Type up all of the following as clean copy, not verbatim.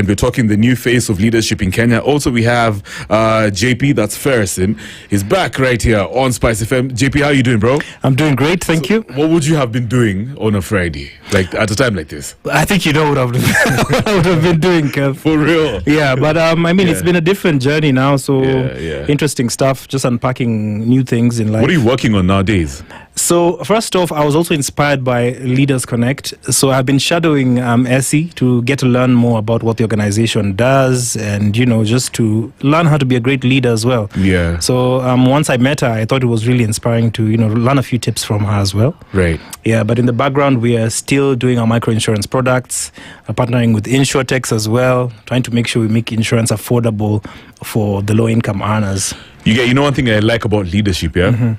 and we're talking the new face of leadership in Kenya. Also, we have JP, that's Ferguson. He's back right here on SpiceFM. JP, how are you doing, bro? I'm doing great, thank you. What would you have been doing on a Friday, like at a time like this? I think you know what I would have been doing, Kev. For real? Yeah, but it's been a different journey now, so interesting stuff, just unpacking new things in life. What are you working on nowadays? So first off, I was also inspired by Leaders Connect. So I've been shadowing Essy to get to learn more about what the organization does and, just to learn how to be a great leader as well. Yeah. So once I met her, I thought it was really inspiring to, learn a few tips from her as well. Right. Yeah, but in the background, we are still doing our microinsurance products, partnering with InsurTechs as well, trying to make sure we make insurance affordable for the low-income earners. You know one thing I like about leadership, yeah? Mm-hmm.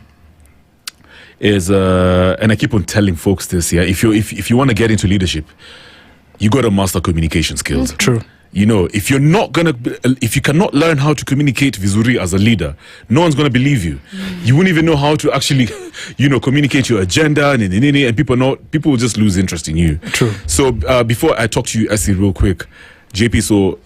Is and I keep on telling folks this, yeah, if you want to get into leadership, you got to master communication skills. True. If you cannot learn how to communicate vizuri as a leader, no one's going to believe you. You won't even know how to actually communicate your agenda, and people will just lose interest in you. True. So before I talk to you, Essy, real quick, JP, so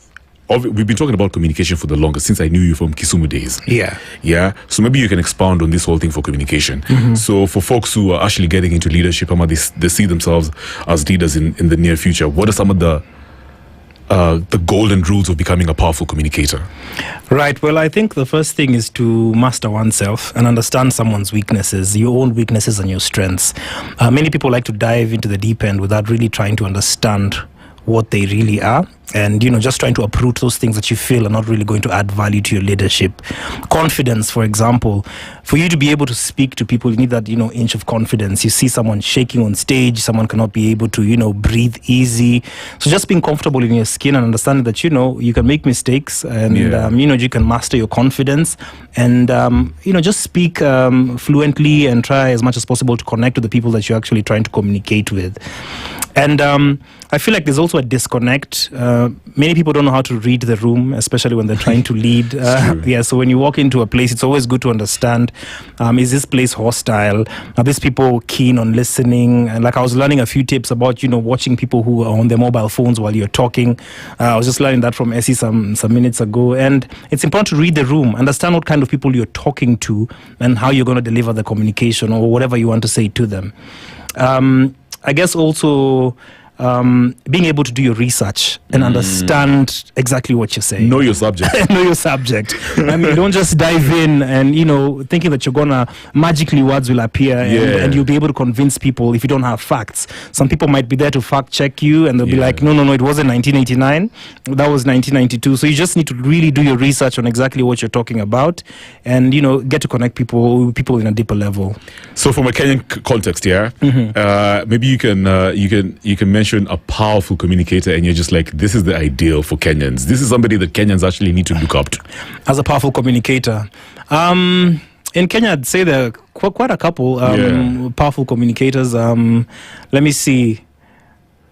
we've been talking about communication for the longest, since I knew you from Kisumu days. Yeah. So maybe you can expound on this whole thing for communication. Mm-hmm. So for folks who are actually getting into leadership, they see themselves as leaders in the near future, what are some of the golden rules of becoming a powerful communicator? Right. Well, I think the first thing is to master oneself and understand someone's weaknesses, your own weaknesses and your strengths. Many people like to dive into the deep end without really trying to understand what they really are, and just trying to uproot those things that you feel are not really going to add value to your leadership. Confidence, for example, for you to be able to speak to people, you need that inch of confidence. You see someone shaking on stage, someone cannot be able to breathe easy. So just being comfortable in your skin and understanding that you can make mistakes, and you can master your confidence, and just speak fluently and try as much as possible to connect with the people that you're actually trying to communicate with. And I feel like there's also a disconnect. Many people don't know how to read the room, especially when they're trying to lead. So when you walk into a place, it's always good to understand, is this place hostile? Are these people keen on listening? And like I was learning a few tips about, watching people who are on their mobile phones while you're talking. I was just learning that from Essy some minutes ago. And it's important to read the room, understand what kind of people you're talking to and how you're going to deliver the communication or whatever you want to say to them. I guess also being able to do your research and understand exactly what you're saying. Know your subject. Know your subject. Don't just dive in and, thinking that you're going to magically words will appear and you'll be able to convince people if you don't have facts. Some people might be there to fact check you and they'll be like, no, it wasn't 1989. That was 1992. So you just need to really do your research on exactly what you're talking about and, get to connect people in a deeper level. So from a Kenyan context, maybe you can mention a powerful communicator and you're just like, this is the ideal for Kenyans. This is somebody that Kenyans actually need to look up to. As a powerful communicator. In Kenya, I'd say there are quite a couple powerful communicators. Let me see.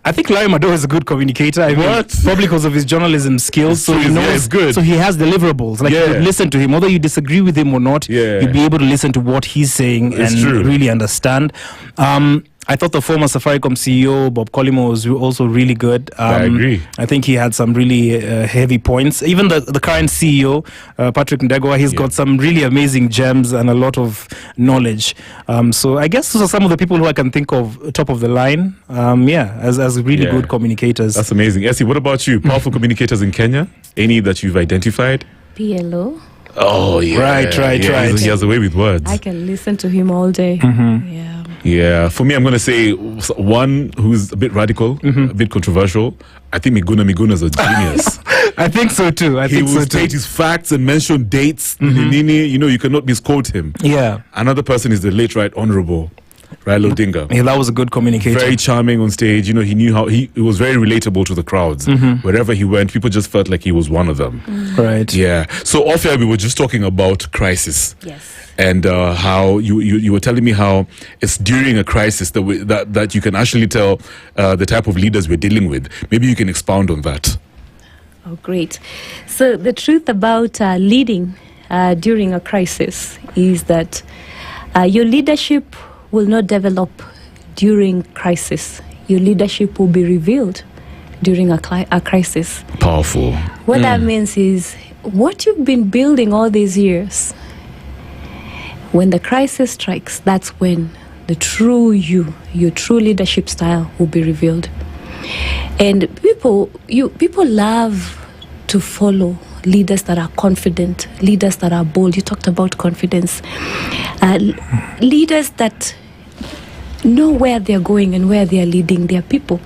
I think Larry Madowo is a good communicator. Probably because of his journalism skills. So he knows. Good. So he has deliverables. Like you could listen to him, whether you disagree with him or not. You'll be able to listen to what he's saying really understand. I thought the former Safaricom CEO, Bob Collymore, was also really good. I agree. I think he had some really heavy points. Even the current CEO, Patrick Ndegwa, he's got some really amazing gems and a lot of knowledge. So I guess those are some of the people who I can think of top of the line. As really good communicators. That's amazing. Essy, what about you? Powerful communicators in Kenya? Any that you've identified? PLO. Oh, yeah. Right. He has a way with words. I can listen to him all day. Mm-hmm. Yeah, for me, I'm going to say one who's a bit radical, a bit controversial. I think Miguna's a genius. I think so too. He will state his facts and mention dates. You cannot misquote him. Yeah. Another person is the late Right Honorable Raila Odinga. Yeah, that was a good communicator. Very charming on stage. He knew how he was very relatable to the crowds. Wherever he went, people just felt like he was one of them. Right. Yeah. So off air, we were just talking about crisis. Yes. And how you were telling me how it's during a crisis that you can actually tell the type of leaders we're dealing with. Maybe you can expound on that. Oh, great. So the truth about leading during a crisis is that your leadership will not develop during crisis. Your leadership will be revealed during a crisis. Powerful. What that means is what you've been building all these years, when the crisis strikes, that's when the true you, your true leadership style will be revealed. And people love to follow leaders that are confident, leaders that are bold. You talked about confidence. Leaders that know where they're going and where they're leading their people.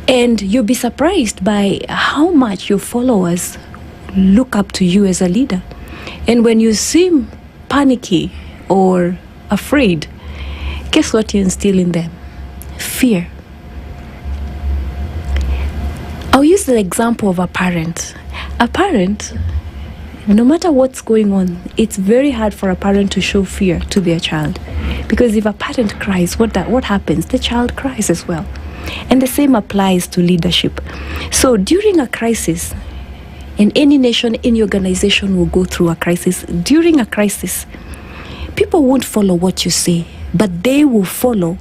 And you'll be surprised by how much your followers look up to you as a leader. And when you seem panicky or afraid, guess what you instill in them? Fear. I'll use the example of a parent. A parent, no matter what's going on, it's very hard for a parent to show fear to their child. Because if a parent cries, what happens? The child cries as well. And the same applies to leadership. So during a crisis, and any nation, any organization will go through a crisis. During a crisis, people won't follow what you say, but they will follow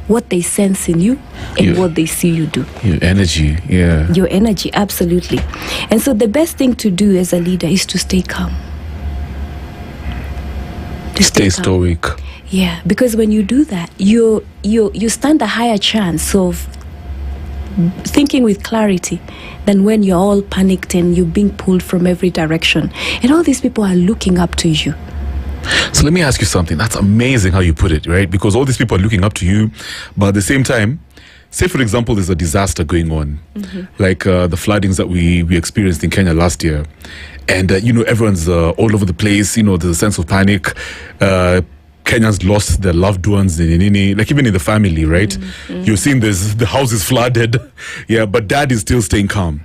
what they sense in you and what they see you do. Your energy, yeah. Your energy, absolutely. And so the best thing to do as a leader is to stay calm. To stay stoic. Yeah, because when you do that, you stand a higher chance of thinking with clarity than when you're all panicked and you're being pulled from every direction. And all these people are looking up to you. So let me ask you something. That's amazing how you put it, right? Because all these people are looking up to you, but at the same time, say for example, there's a disaster going on, like the floodings that we experienced in Kenya last year, and everyone's all over the place. There's a sense of panic. Kenyans lost their loved ones, like even in the family, right? You're seeing the house is flooded, yeah, but dad is still staying calm.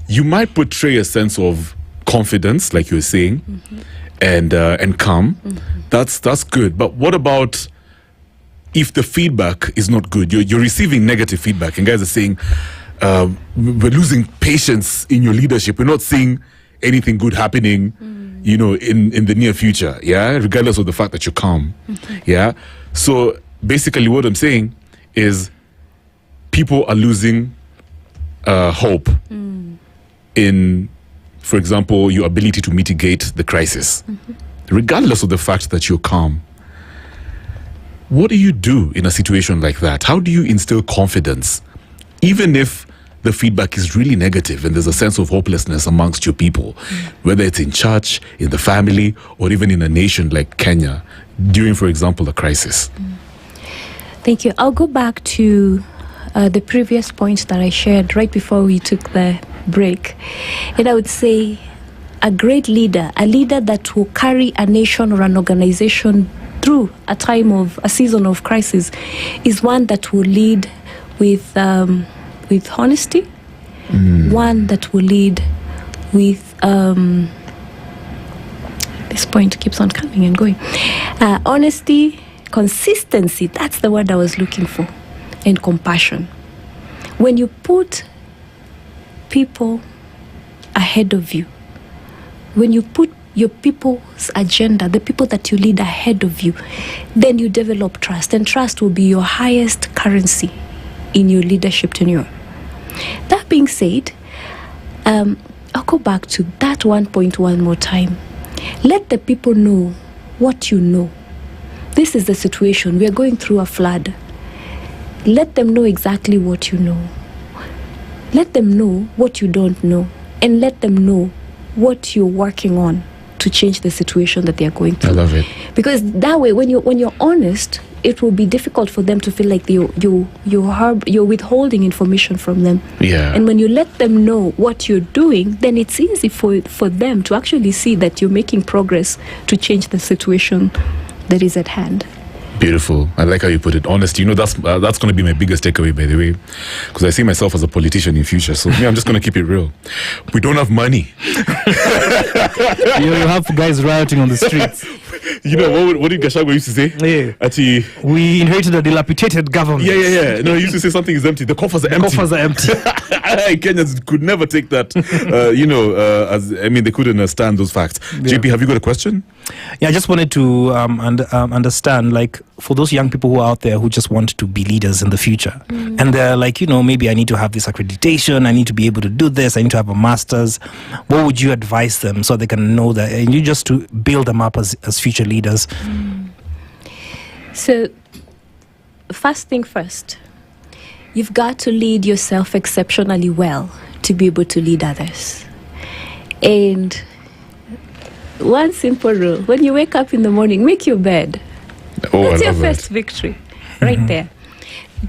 You might portray a sense of confidence, like you were saying, and calm. That's good. But what about if the feedback is not good? You're receiving negative feedback, and guys are saying we're losing patience in your leadership. We're not seeing anything good happening. In the near future, yeah, regardless of the fact that you're calm, yeah. So basically what I'm saying is people are losing hope in, for example, your ability to mitigate the crisis, regardless of the fact that you're calm. What do you do in a situation like that? How do you instill confidence, even if the feedback is really negative and there's a sense of hopelessness amongst your people, whether it's in church, in the family, or even in a nation like Kenya, during, for example, a crisis? Thank you. I'll go back to the previous point that I shared right before we took the break. And I would say a great leader, a leader that will carry a nation or an organization through a season of crisis, is one that will lead with honesty, one that will lead with this point keeps on coming and going. Honesty, consistency, that's the word I was looking for, and compassion. When you put people ahead of you, when you put your people's agenda, the people that you lead ahead of you, then you develop trust, and trust will be your highest currency in your leadership tenure. That being said, I'll go back to that one point one more time. Let the people know what you know. This is the situation. We are going through a flood. Let them know exactly what you know. Let them know what you don't know. And let them know what you're working on to change the situation that they are going through. I love it. Because that way, when you're honest, it will be difficult for them to feel like you're withholding information from them. Yeah. And when you let them know what you're doing, then it's easy for them to actually see that you're making progress to change the situation that is at hand. Beautiful. I like how you put it. Honesty. That's going to be my biggest takeaway, by the way, because I see myself as a politician in future. So I'm just going to keep it real. We don't have money. You have guys rioting on the streets. What did Gachagua used to say? Yeah. We inherited a dilapidated government. Yeah. No, he used to say something is empty. The coffers are empty. Kenyans could never take that. They couldn't stand those facts. Yeah. JP, have you got a question? Yeah, I just wanted to understand, like, for those young people who are out there who just want to be leaders in the future, and they're like, maybe I need to have this accreditation, I need to be able to do this, I need to have a master's, what would you advise them so they can know that, and you just to build them up as future leaders? So, first thing first, you've got to lead yourself exceptionally well to be able to lead others. And one simple rule, when you wake up in the morning, make your bed. That's your first victory, right there.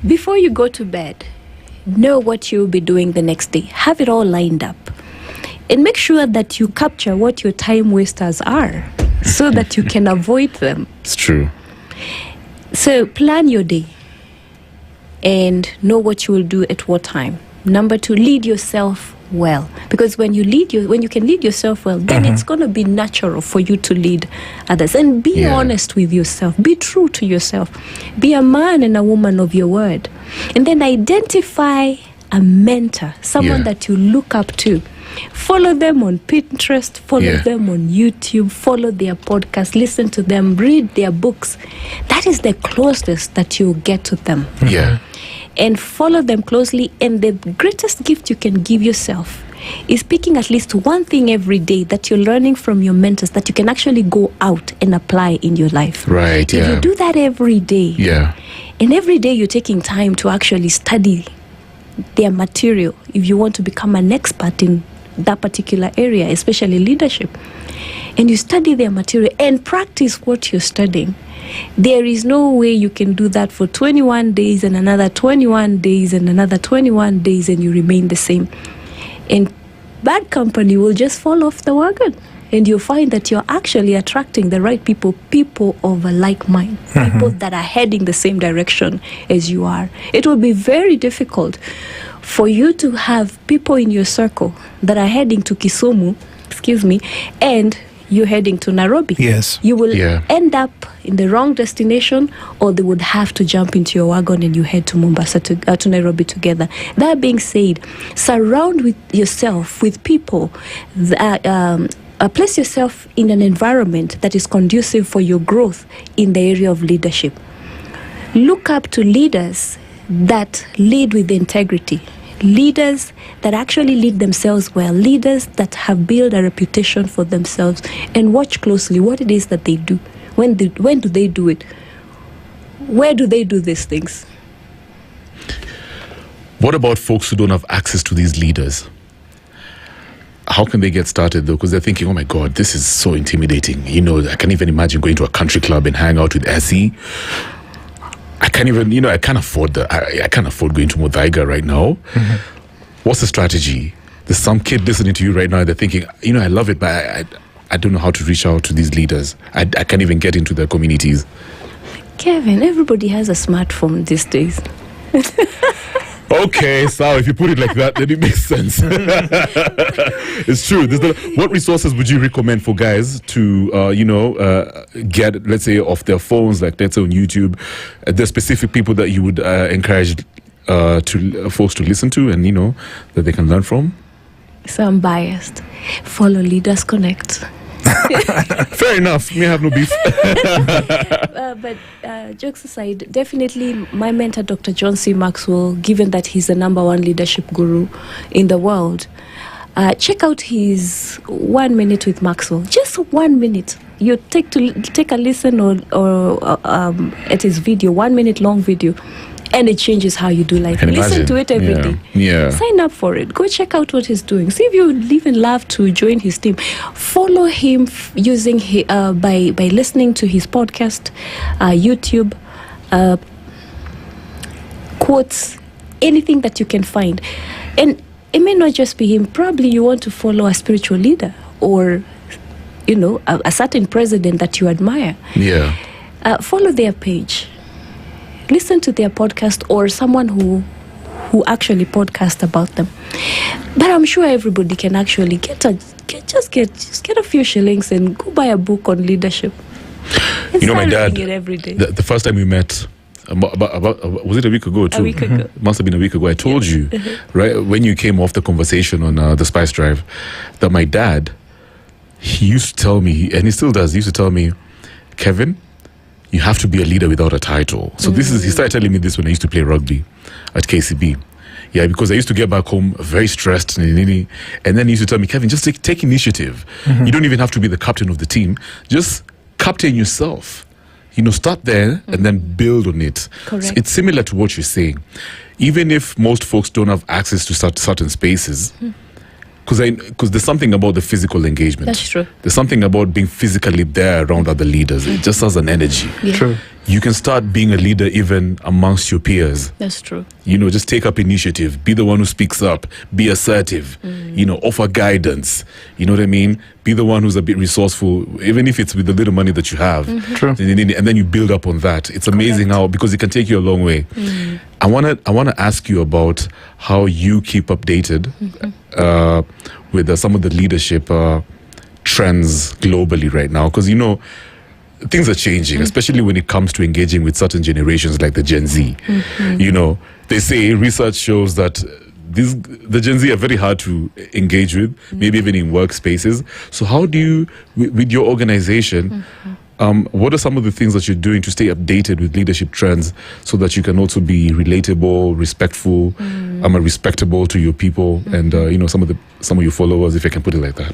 Before you go to bed, know what you'll be doing the next day. Have it all lined up. And make sure that you capture what your time wasters are so that you can avoid them. It's true. So plan your day and know what you will do at what time. Number 2, lead yourself well, because when you can lead yourself well, then it's going to be natural for you to lead others. And be honest with yourself, be true to yourself, be a man and a woman of your word, and then identify a mentor, someone that you look up to. Follow them on Pinterest, follow them on YouTube, follow their podcast, listen to them, read their books. That is the closest that you'll get to them. And follow them closely. And the greatest gift you can give yourself is picking at least one thing every day that you're learning from your mentors that you can actually go out and apply in your life. Right, If you do that every day, and every day you're taking time to actually study their material, if you want to become an expert in that particular area, especially leadership, and you study their material and practice what you're studying, there is no way you can do that for 21 days and another 21 days and another 21 days and you remain the same. And bad company will just fall off the wagon. And you'll find that you're actually attracting the right people of a like mind, people that are heading the same direction as you are. It will be very difficult for you to have people in your circle that are heading to Kisumu, and you're heading to Nairobi. Yes. You will end up in the wrong destination, or they would have to jump into your wagon and you head to Mombasa to Nairobi together. That being said, surround yourself with people that place yourself in an environment that is conducive for your growth in the area of leadership. Look up to leaders that lead with integrity, leaders that actually lead themselves well, leaders that have built a reputation for themselves, and watch closely what it is that they do. When do they do it? Where do they do these things? What about folks who don't have access to these leaders? How can they get started, though? Because they're thinking, oh my God, this is so intimidating. I can't even imagine going to a country club and hang out with Essy. I can't even, I can't afford that. I can't afford going to Muthaiga right now. What's the strategy? There's some kid listening to you right now. They're thinking, I love it, but I don't know how to reach out to these leaders. I can't even get into their communities. Kevin, everybody has a smartphone these days. Okay, so if you put it like that, then it makes sense. It's true. What resources would you recommend for guys to, get, let's say, off their phones, like let's say on YouTube? There's specific people that you would encourage folks to listen to and, that they can learn from? So I'm biased. Follow Leaders Connect. Fair enough. Me have no beef. But jokes aside, definitely my mentor, Dr. John C. Maxwell, given that he's the #1 leadership guru in the world, check out his 1 minute with Maxwell. Just 1 minute. You take a listen or at his video, 1 minute long video, and it changes how you do life. Listen to it every day. Yeah. Sign up for it. Go check out what he's doing. See if you would even love to join his team. Follow him using by listening to his podcast, YouTube, quotes, anything that you can find. And it may not just be him. Probably you want to follow a spiritual leader or, a certain president that you admire. Yeah. Follow their page. Listen to their podcast or someone who actually podcast about them. But I'm sure everybody can actually get a few shillings and go buy a book on leadership. My dad, it every day. The first time we met, about was it a week ago too? A week ago. Must have been a week ago. I told you, right, when you came off the conversation on the Spice Drive, that my dad, he used to tell me, and he still does, he used to tell me, Kevin, you have to be a leader without a title. So he started telling me this when I used to play rugby at KCB. Yeah, because I used to get back home very stressed, and then he used to tell me, Kevin, just take initiative. You don't even have to be the captain of the team. Just captain yourself. Start there and then build on it. Correct. So it's similar to what you're saying. Even if most folks don't have access to certain spaces, because there's something about the physical engagement. That's true. There's something about being physically there around other leaders. It just has an energy. Yeah. True. You can start being a leader even amongst your peers. That's true. Just take up initiative. Be the one who speaks up. Be assertive. Offer guidance. You know what I mean? Be the one who's a bit resourceful, even if it's with the little money that you have. True. And then you build up on that. It's amazing because it can take you a long way. I wanna ask you about how you keep updated with some of the leadership trends globally right now, because things are changing, especially when it comes to engaging with certain generations like the Gen Z. They say research shows that the Gen Z are very hard to engage with, maybe even in workspaces. So how do you, with your organization, what are some of the things that you're doing to stay updated with leadership trends so that you can also be relatable, respectful, respectable to your people and some of your followers, if I can put it like that?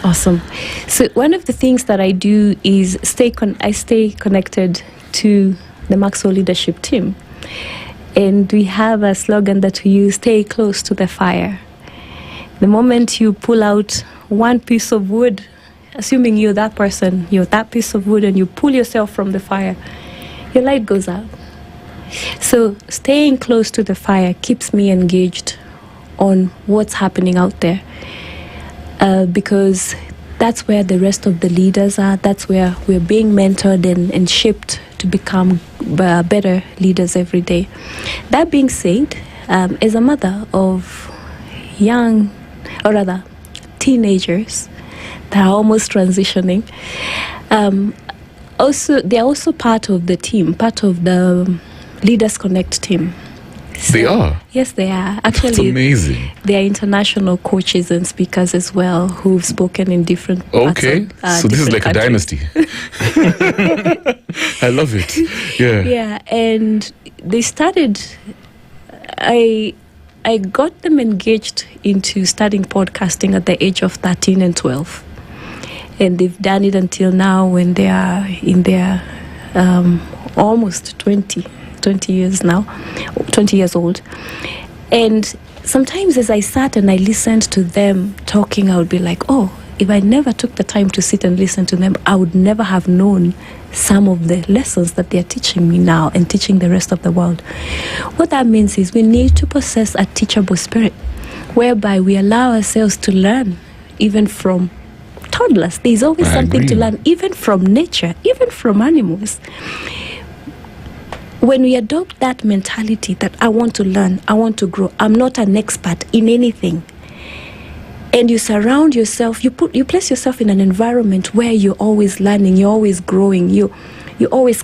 Awesome. So one of the things that I do is I stay connected to the Maxwell leadership team. And we have a slogan that we use, stay close to the fire. The moment you pull out one piece of wood, assuming you're that person, you're that piece of wood, and you pull yourself from the fire, your light goes out. So staying close to the fire keeps me engaged on what's happening out there. Because that's where the rest of the leaders are. That's where we're being mentored and shaped to become better leaders every day. That being said, as a mother of teenagers that are almost transitioning, they're also part of the team, part of the Leaders Connect team. So, they are? Yes, they are. Actually, that's amazing. They are international coaches and speakers as well who've spoken in different parts of, so this is like countries. A dynasty. I love it. Yeah. Yeah, and they started, I got them engaged into studying podcasting at the age of 13 and 12. And they've done it until now when they are in their almost 20 years now, 20 years old. And sometimes as I sat and I listened to them talking, I would be like, oh, if I never took the time to sit and listen to them, I would never have known some of the lessons that they're teaching me now and teaching the rest of the world. What that means is we need to possess a teachable spirit, whereby we allow ourselves to learn even from toddlers. There's always something to learn, even from nature, even from animals. When we adopt that mentality that I want to learn, I want to grow, I'm not an expert in anything, and you surround yourself, you place yourself in an environment where you're always learning, you're always growing, you always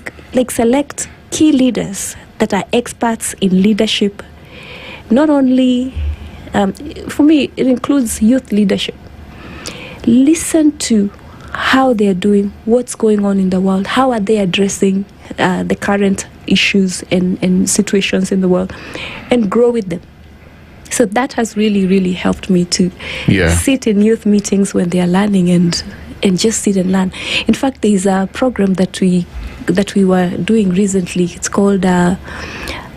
select key leaders that are experts in leadership. Not only, for me, it includes youth leadership. Listen to how they're doing, what's going on in the world, how are they addressing the current issues and situations in the world, and grow with them. So that has really, really helped me to sit in youth meetings when they are learning and just sit and learn. In fact, there is a program that we were doing recently. It's called the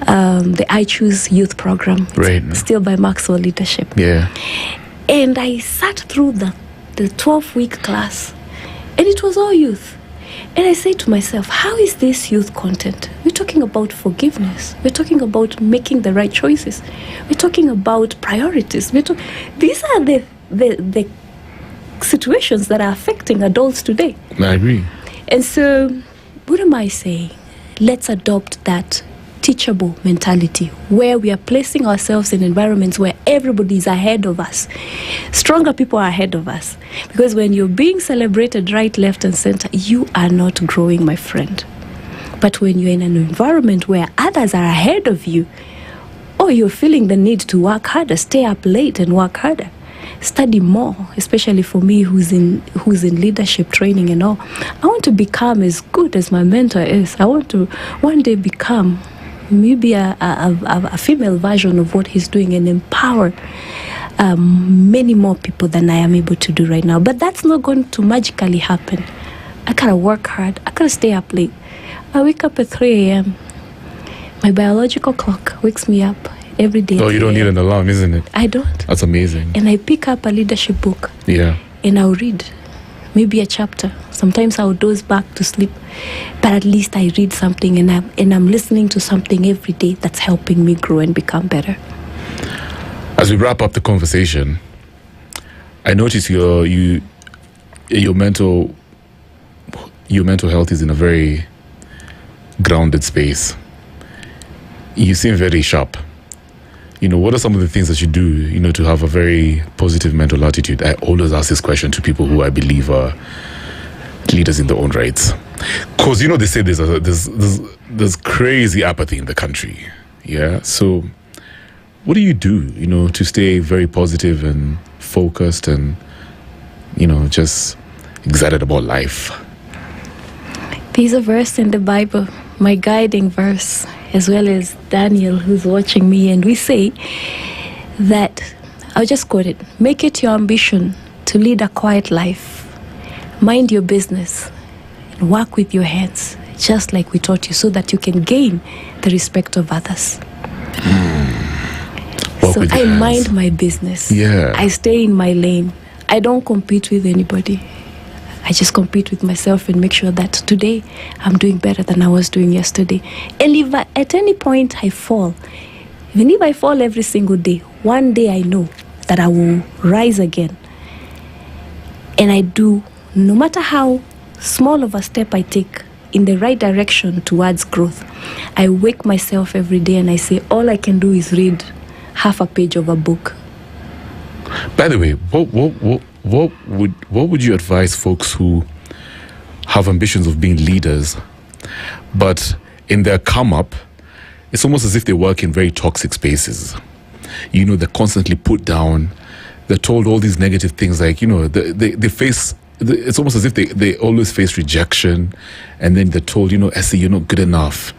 I Choose Youth Program. It's still by Maxwell Leadership. Yeah. And I sat through the 12-week class, and it was all youth. And I say to myself, how is this youth content? We're talking about forgiveness. We're talking about making the right choices. We're talking about priorities. These are the situations that are affecting adults today. I agree. And so, what am I saying? Let's adopt that teachable mentality where we are placing ourselves in environments where everybody is ahead of us. Stronger people are ahead of us. Because when you're being celebrated right, left, and center, you are not growing, my friend. But when you're in an environment where others are ahead of you, or you're feeling the need to work harder, stay up late and work harder, study more, especially for me who's in leadership training and all. I want to become as good as my mentor is. I want to one day become maybe a female version of what he's doing and empower many more people than I am able to do right now. But that's not going to magically happen. I gotta work hard. I gotta stay up late. I wake up at 3 a.m. My biological clock wakes me up every day. Oh, you don't need an alarm, isn't it? I don't. That's amazing. And I pick up a leadership book. Yeah. And I'll read maybe a chapter. Sometimes I'll doze back to sleep. But at least I read something and I'm listening to something every day that's helping me grow and become better. As we wrap up the conversation, I notice your mental health is in a very grounded space. You seem very sharp. What are some of the things that you do, to have a very positive mental attitude? I always ask this question to people who I believe are leaders in their own rights. Because, they say there's crazy apathy in the country. Yeah. So what do you do, to stay very positive and focused and, just excited about life? There's a verse in the Bible, my guiding verse, as well as Daniel, who's watching me, and we say that, I'll just quote it, make it your ambition to lead a quiet life, mind your business, and work with your hands, just like we taught you, so that you can gain the respect of others. So I mind my business. Yeah. I stay in my lane. I don't compete with anybody. I just compete with myself and make sure that today I'm doing better than I was doing yesterday. And if at any point I fall, even if I fall every single day, one day I know that I will rise again. And I do, no matter how small of a step I take in the right direction towards growth, I wake myself every day and I say, all I can do is read half a page of a book. By the way, what would you advise folks who have ambitions of being leaders, but in their come up, it's almost as if they work in very toxic spaces? They're constantly put down. They're told all these negative things, like, they face. It's almost as if they always face rejection, and then they're told, Essy, you're not good enough.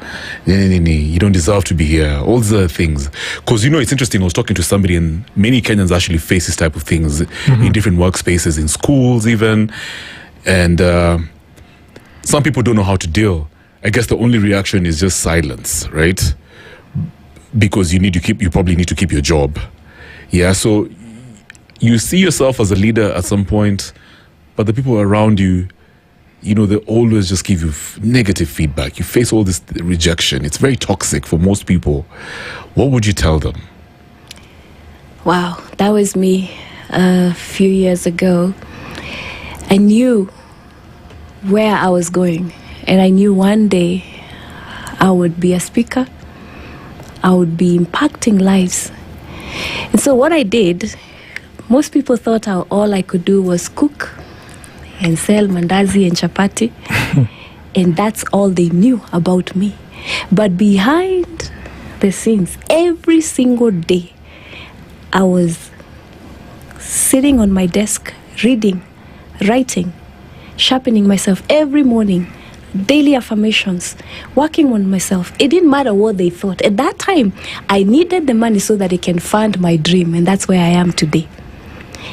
You don't deserve to be here. All these other things. Because, it's interesting, I was talking to somebody, and many Kenyans actually face this type of things in different workspaces, in schools even. And some people don't know how to deal. I guess the only reaction is just silence, right? Because you probably need to keep your job. Yeah, so you see yourself as a leader at some point, but the people around you, they always just give you negative feedback. You face all this rejection. It's very toxic for most people. What would you tell them? Wow, that was me a few years ago. I knew where I was going, and I knew one day I would be a speaker. I would be impacting lives. And so what I did, most people thought all I could do was cook and sell mandazi and chapati. And that's all they knew about me. But behind the scenes, every single day, I was sitting on my desk, reading, writing, sharpening myself every morning, daily affirmations, working on myself. It didn't matter what they thought. At that time, I needed the money so that I can fund my dream, and that's where I am today.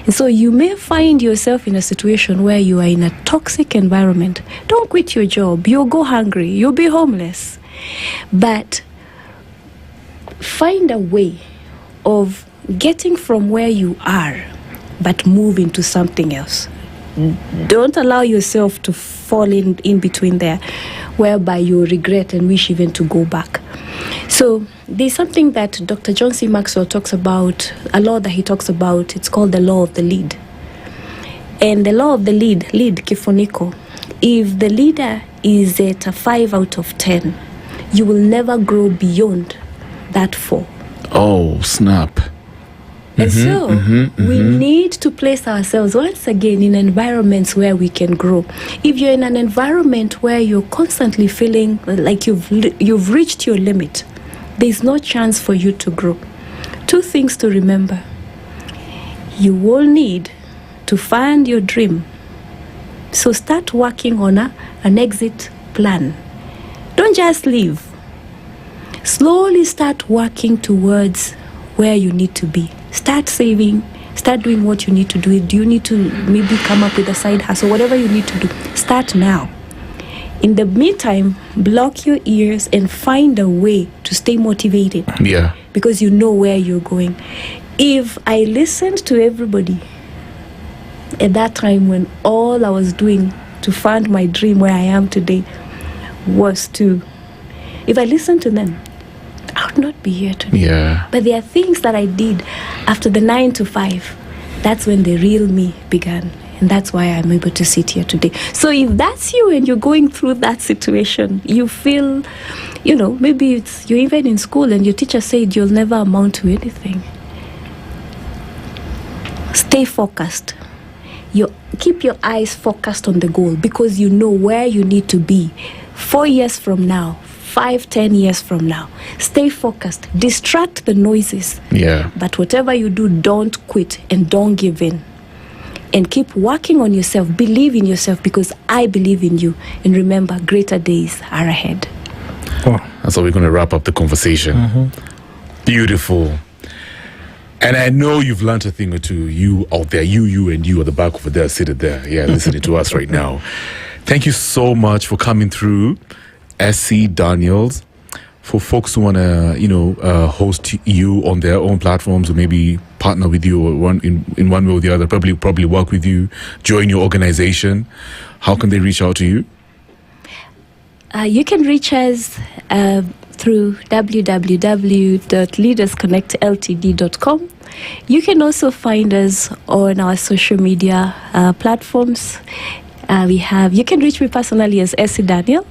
And so you may find yourself in a situation where you are in a toxic environment. Don't quit your job. You'll go hungry. You'll be homeless. But find a way of getting from where you are, but move into something else. Don't allow yourself to fall in between there, whereby you regret and wish even to go back. So there's something that Dr. John C. Maxwell talks about, a law that he talks about. It's called the law of the lead. And the law of the lead kifuniko, if the leader is at a 5 out of 10, you will never grow beyond that 4. Oh, snap. And we need to place ourselves once again in environments where we can grow. If you're in an environment where you're constantly feeling like you've reached your limit, there's no chance for you to grow. 2 things to remember. you will need to find your dream. So start working on an exit plan. Don't just leave. Slowly start working towards where you need to be. Start saving. Start doing what you need to do. Do you need to maybe come up with a side hustle? Whatever you need to do, start now. In the meantime, block your ears and find a way to stay motivated. Yeah. Because you know where you're going. If I listened to everybody at that time when all I was doing to find my dream where I am today was to, if I listened to them, I would not be here today. Yeah. But there are things that I did after the 9 to 5. That's when the real me began. And that's why I'm able to sit here today. So if that's you and you're going through that situation, you feel, maybe you're even in school and your teacher said you'll never amount to anything. Stay focused. Keep your eyes focused on the goal because you know where you need to be 4 years from now, 5, 10 years from now. Stay focused. Distract the noises. Yeah. But whatever you do, don't quit and don't give in. And keep working on yourself. Believe in yourself because I believe in you. And remember, greater days are ahead. Oh, that's how we're going to wrap up the conversation. Mm-hmm. Beautiful. And I know you've learned a thing or two. You out there, you at the back over there, seated there. Yeah, listening to us right now. Thank you so much for coming through, Essy Daniels. For folks who want to, host you on their own platforms or maybe partner with you or in one way or the other, probably work with you, join your organization, how can they reach out to you? You can reach us through www.leadersconnectltd.com. You can also find us on our social media platforms. You can reach me personally as Essy Daniel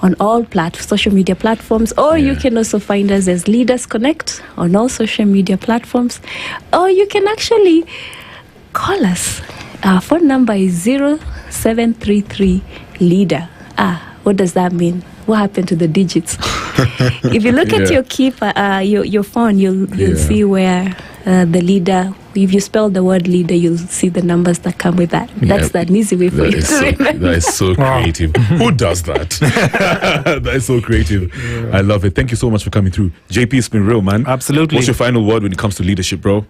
on all social media platforms, or you can also find us as Leaders Connect on all social media platforms, or you can actually call us. Our phone number is 0733 leader. What does that mean? What happened to the digits? If you look at your phone, you'll see where the leader. If you spell the word leader, you'll see the numbers that come with that. That's an easy way for you to remember. That is so creative. Who does that? That is so creative. Yeah. I love it. Thank you so much for coming through. JP, it's been real, man. Absolutely. What's your final word when it comes to leadership, bro?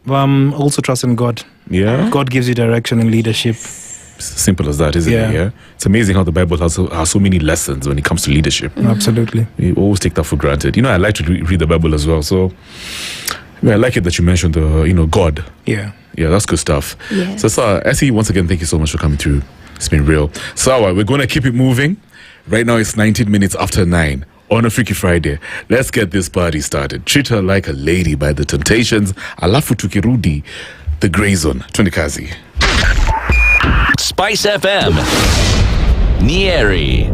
Also trust in God. Yeah. God gives you direction in leadership. Simple as that, isn't it? Yeah. It's amazing how the Bible has so many lessons when it comes to leadership. Absolutely. We always take that for granted. I like to read the Bible as well. So I like it that you mentioned the, God. Yeah. Yeah, that's good stuff. Yes. So, Essy, once again, thank you so much for coming through. It's been real. Sawa, we're going to keep it moving. Right now, it's 19 minutes after 9 on a Freaky Friday. Let's get this party started. Treat Her Like a Lady by The Temptations. Alafu tukirudi, The Grey Zone. Twende kazi. SpiceFM Nyeri.